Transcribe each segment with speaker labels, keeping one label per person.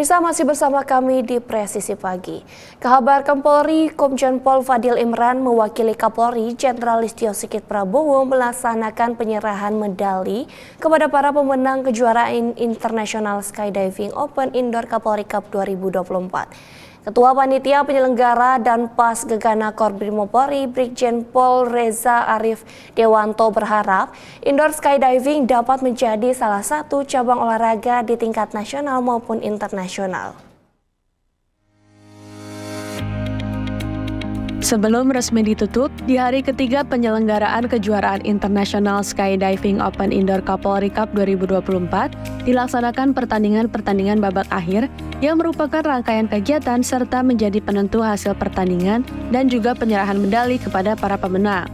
Speaker 1: Pemirsa masih bersama kami di Presisi Pagi. Kabar Kapolri Komjen Pol Fadil Imran mewakili Kapolri Jenderal Listio Sigit Prabowo melaksanakan penyerahan medali kepada para pemenang kejuaraan internasional Skydiving Open Indoor Kapolri Cup 2024. Ketua Panitia Penyelenggara dan Pas Gegana Korbrimop Polri Brigjen Pol Reza Arif Dewanto berharap indoor skydiving dapat menjadi salah satu cabang olahraga di tingkat nasional maupun internasional.
Speaker 2: Sebelum resmi ditutup, di hari ketiga penyelenggaraan kejuaraan internasional Skydiving Open Indoor Kapolri Cup 2024, dilaksanakan pertandingan-pertandingan babak akhir yang merupakan rangkaian kegiatan serta menjadi penentu hasil pertandingan dan juga penyerahan medali kepada para pemenang.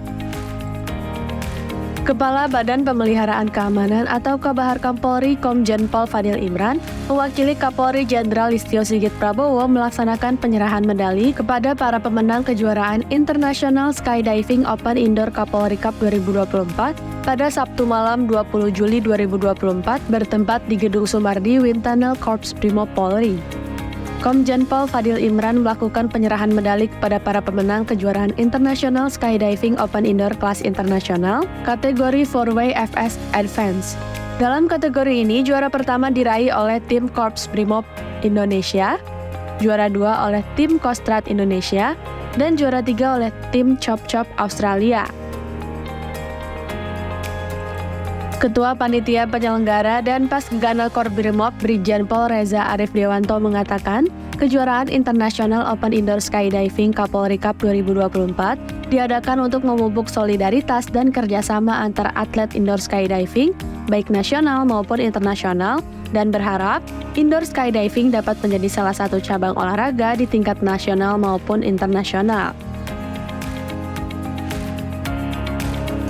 Speaker 2: Kepala Badan Pemeliharaan Keamanan atau Kabahar Kapolri Komjen Pol Fadil Imran mewakili Kapolri Jenderal Listio Sigit Prabowo melaksanakan penyerahan medali kepada para pemenang kejuaraan internasional Skydiving Open Indoor Kapolri Cup 2024 pada Sabtu malam 20 Juli 2024 bertempat di Gedung Sumardi Wind Tunnel Korps Brimob Polri. Komjen Pol Fadil Imran melakukan penyerahan medali kepada para pemenang kejuaraan internasional Skydiving Open Indoor kelas internasional kategori 4-Way FS Advance. Dalam kategori ini, juara pertama diraih oleh tim Korps Brimob Indonesia, juara 2 oleh tim Kostrad Indonesia, dan juara 3 oleh tim Chop Chop Australia. Ketua Panitia Penyelenggara dan Pas Gegana Korbrimop Brigjen Pol Reza Arif Dewanto mengatakan, kejuaraan internasional Open Indoor Skydiving Kapolri Cup 2024 diadakan untuk memupuk solidaritas dan kerjasama antar atlet indoor skydiving, baik nasional maupun internasional, dan berharap indoor skydiving dapat menjadi salah satu cabang olahraga di tingkat nasional maupun internasional.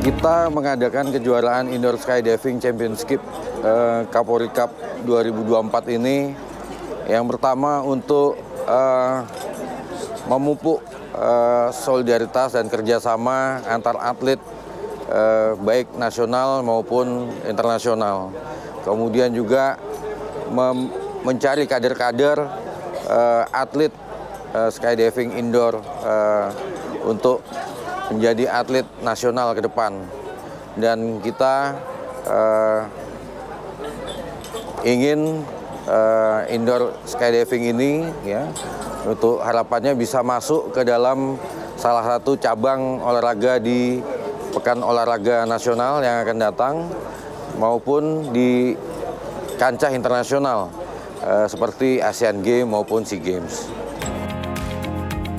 Speaker 3: Kita mengadakan kejuaraan Indoor Skydiving Championship Kapolri Cup 2024 ini yang pertama untuk memupuk solidaritas dan kerjasama antar atlet baik nasional maupun internasional. Kemudian juga mencari kader-kader atlet skydiving indoor untuk menjadi atlet nasional ke depan, dan kita ingin indoor skydiving ini ya untuk harapannya bisa masuk ke dalam salah satu cabang olahraga di Pekan Olahraga Nasional yang akan datang maupun di kancah internasional seperti Asian Games maupun SEA Games.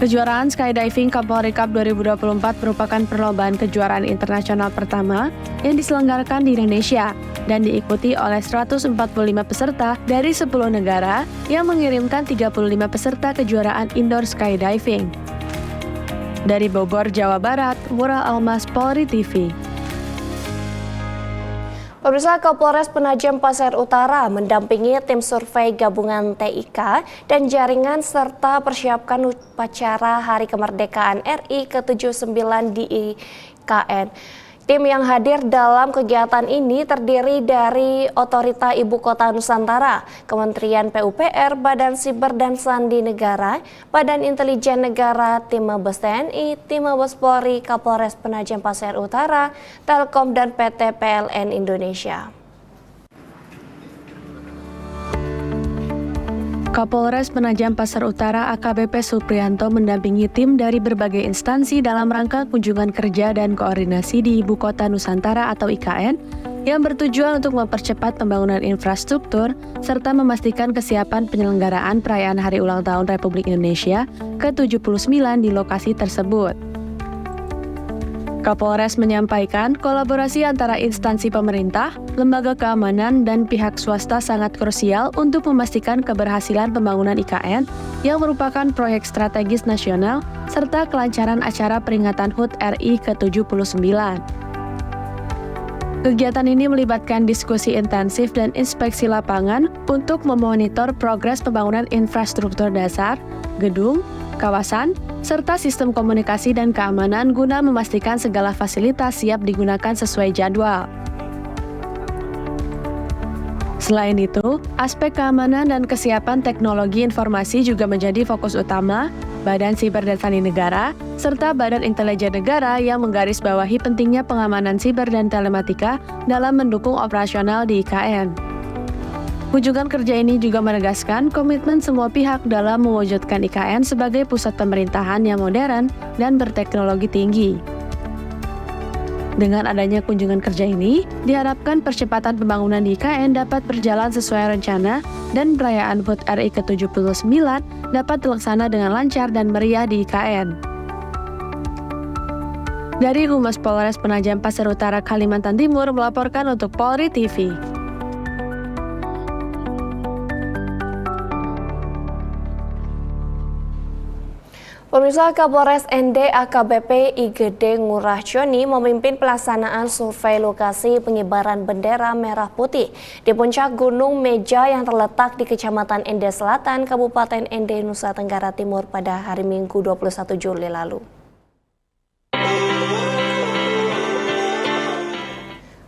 Speaker 2: Kejuaraan Skydiving Kapolri Cup 2024 merupakan perlombaan kejuaraan internasional pertama yang diselenggarakan di Indonesia dan diikuti oleh 145 peserta dari 10 negara yang mengirimkan 35 peserta kejuaraan indoor skydiving. Dari Bogor, Jawa Barat, Mural Almas, Polri TV.
Speaker 1: Pemirsa, Kapolres Penajam Pasir Utara mendampingi tim survei gabungan TIK dan jaringan serta persiapkan upacara Hari Kemerdekaan RI ke-79 di IKN. Tim yang hadir dalam kegiatan ini terdiri dari Otorita Ibu Kota Nusantara, Kementerian PUPR, Badan Siber dan Sandi Negara, Badan Intelijen Negara, Tim Mabes TNI, Tim Mabes Polri, Kapolres Penajam Pasir Utara, Telkom, dan PT PLN Indonesia.
Speaker 2: Kapolres Penajam Pasir Utara AKBP Supriyanto mendampingi tim dari berbagai instansi dalam rangka kunjungan kerja dan koordinasi di Ibu Kota Nusantara atau IKN yang bertujuan untuk mempercepat pembangunan infrastruktur serta memastikan kesiapan penyelenggaraan perayaan Hari Ulang Tahun Republik Indonesia ke-79 di lokasi tersebut. Kapolres menyampaikan kolaborasi antara instansi pemerintah, lembaga keamanan, dan pihak swasta sangat krusial untuk memastikan keberhasilan pembangunan IKN yang merupakan proyek strategis nasional serta kelancaran acara peringatan HUT RI ke-79. Kegiatan ini melibatkan diskusi intensif dan inspeksi lapangan untuk memonitor progres pembangunan infrastruktur dasar, gedung, kawasan, serta sistem komunikasi dan keamanan guna memastikan segala fasilitas siap digunakan sesuai jadwal. Selain itu, aspek keamanan dan kesiapan teknologi informasi juga menjadi fokus utama Badan Siber dan Sandi Negara, serta Badan Intelijen Negara yang menggarisbawahi pentingnya pengamanan siber dan telematika dalam mendukung operasional di IKN. Kunjungan kerja ini juga menegaskan komitmen semua pihak dalam mewujudkan IKN sebagai pusat pemerintahan yang modern dan berteknologi tinggi. Dengan adanya kunjungan kerja ini, diharapkan percepatan pembangunan di IKN dapat berjalan sesuai rencana dan perayaan HUT RI ke-79 dapat terlaksana dengan lancar dan meriah di IKN. Dari Humas Polres Penajam Pasir Utara, Kalimantan Timur melaporkan untuk Polri TV.
Speaker 1: Pemirsa, Kapolres ND AKBP IGD Ngurah Joni memimpin pelaksanaan survei lokasi pengibaran bendera merah putih di puncak Gunung Meja yang terletak di Kecamatan Ende Selatan, Kabupaten Ende, Nusa Tenggara Timur pada hari Minggu 21 Juli lalu.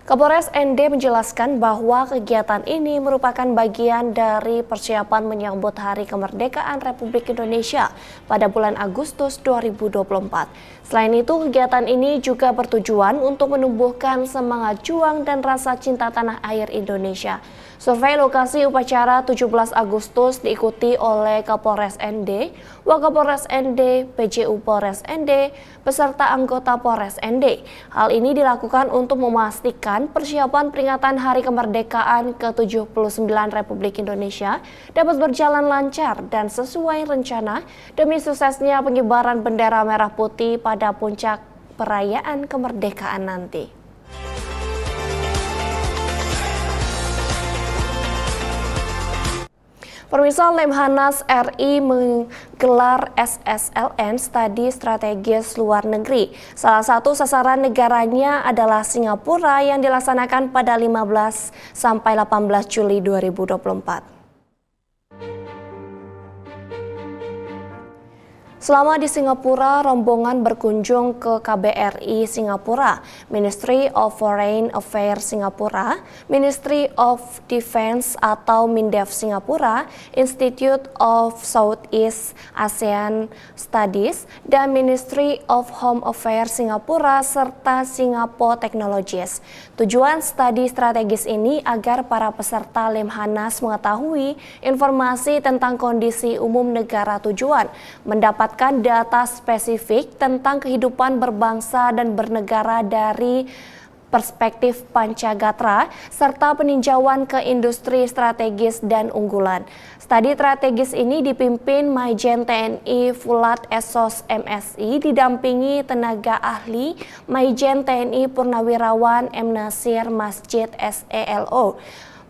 Speaker 1: Kapolres ND menjelaskan bahwa kegiatan ini merupakan bagian dari persiapan menyambut Hari Kemerdekaan Republik Indonesia pada bulan Agustus 2024. Selain itu, kegiatan ini juga bertujuan untuk menumbuhkan semangat juang dan rasa cinta tanah air Indonesia. Survei lokasi upacara 17 Agustus diikuti oleh Kapolres ND, Wakapolres ND, PJU Polres ND, beserta anggota Polres ND. Hal ini dilakukan untuk memastikan persiapan peringatan Hari Kemerdekaan ke-79 Republik Indonesia dapat berjalan lancar dan sesuai rencana demi suksesnya pengibaran bendera merah putih pada puncak perayaan kemerdekaan nanti. Pemirsa, Lemhanas RI menggelar SSLN Studi Strategis Luar Negeri. Salah satu sasaran negaranya adalah Singapura yang dilaksanakan pada 15 sampai 18 Juli 2024. Selama di Singapura, rombongan berkunjung ke KBRI Singapura, Ministry of Foreign Affairs Singapura, Ministry of Defense atau MINDEF Singapura, Institute of Southeast Asian Studies, dan Ministry of Home Affairs Singapura, serta Singapore Technologies. Tujuan studi strategis ini agar para peserta Lemhanas mengetahui informasi tentang kondisi umum negara tujuan, mendapat data spesifik tentang kehidupan berbangsa dan bernegara dari perspektif Pancagatra, serta peninjauan ke industri strategis dan unggulan. Studi strategis ini dipimpin Maijen TNI Fulat Esos MSI, didampingi tenaga ahli Maijen TNI Purnawirawan M. Nasir Masjid SELO,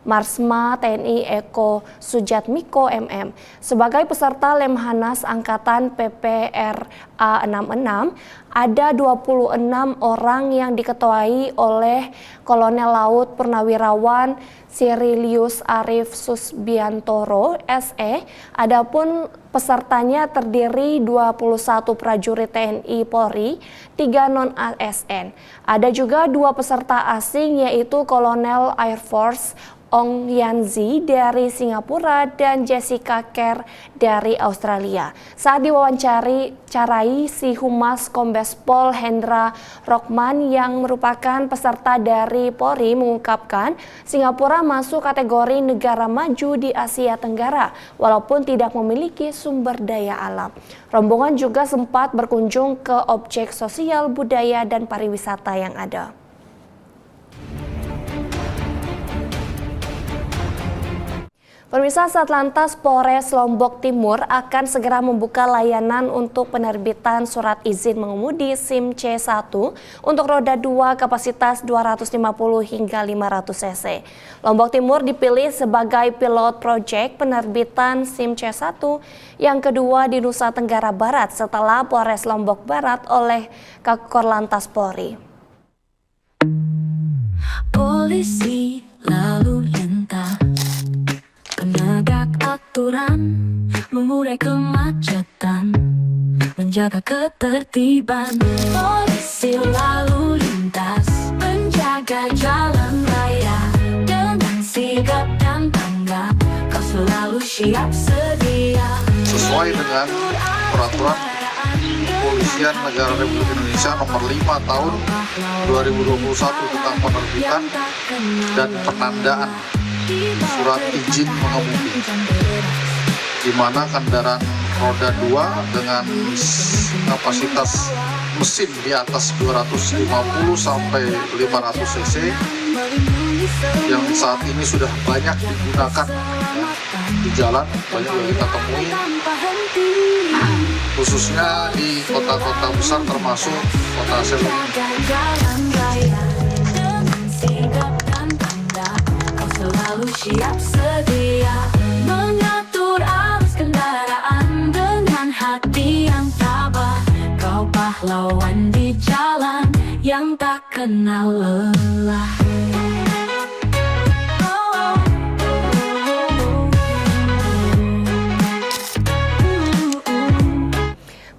Speaker 1: Marsma TNI Eko Sujatmiko MM. Sebagai peserta Lemhanas Angkatan PPRA 66, ada 26 orang yang diketuai oleh Kolonel Laut Purnawirawan Sirilius Arif Susbiantoro SE. Adapun pesertanya terdiri 21 prajurit TNI Polri, 3 non-ASN. Ada juga 2 peserta asing, yaitu Kolonel Air Force Ong Yanzi dari Singapura dan Jessica Kerr dari Australia. Saat diwawancarai, si Humas Kombes Pol Hendra Rokman yang merupakan peserta dari Polri mengungkapkan Singapura masuk kategori negara maju di Asia Tenggara walaupun tidak memiliki sumber daya alam. Rombongan juga sempat berkunjung ke objek sosial, budaya, dan pariwisata yang ada. Pemirsa, Satlantas Polres Lombok Timur akan segera membuka layanan untuk penerbitan surat izin mengemudi SIM C1 untuk roda 2 kapasitas 250 hingga 500 cc. Lombok Timur dipilih sebagai pilot proyek penerbitan SIM C1 yang kedua di Nusa Tenggara Barat setelah Polres Lombok Barat oleh Kakor-Lantas Polri.
Speaker 4: Polisi lalu lintas penegak aturan, mengurai kemacetan, menjaga ketertiban. Polisi lalu lintas, menjaga jalan raya dengan sigap dan selalu siap sedia.
Speaker 5: Sesuai dengan peraturan Kepolisian Negara Republik Indonesia nomor 5 tahun 2021 tentang penerbitan dan penandaan surat izin mengemudi, di mana kendaraan roda 2 dengan kapasitas mesin di atas 250 sampai 500 cc yang saat ini sudah banyak digunakan di jalan, banyak yang kita temui, khususnya di kota-kota besar termasuk kota Solo.
Speaker 4: Selalu siap sedia mengatur arus kendaraan dengan hati yang tabah. Kau pahlawan di jalan yang tak kenal lelah.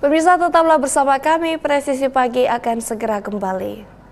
Speaker 1: Pemirsa, tetaplah bersama kami, Presisi Pagi akan segera kembali.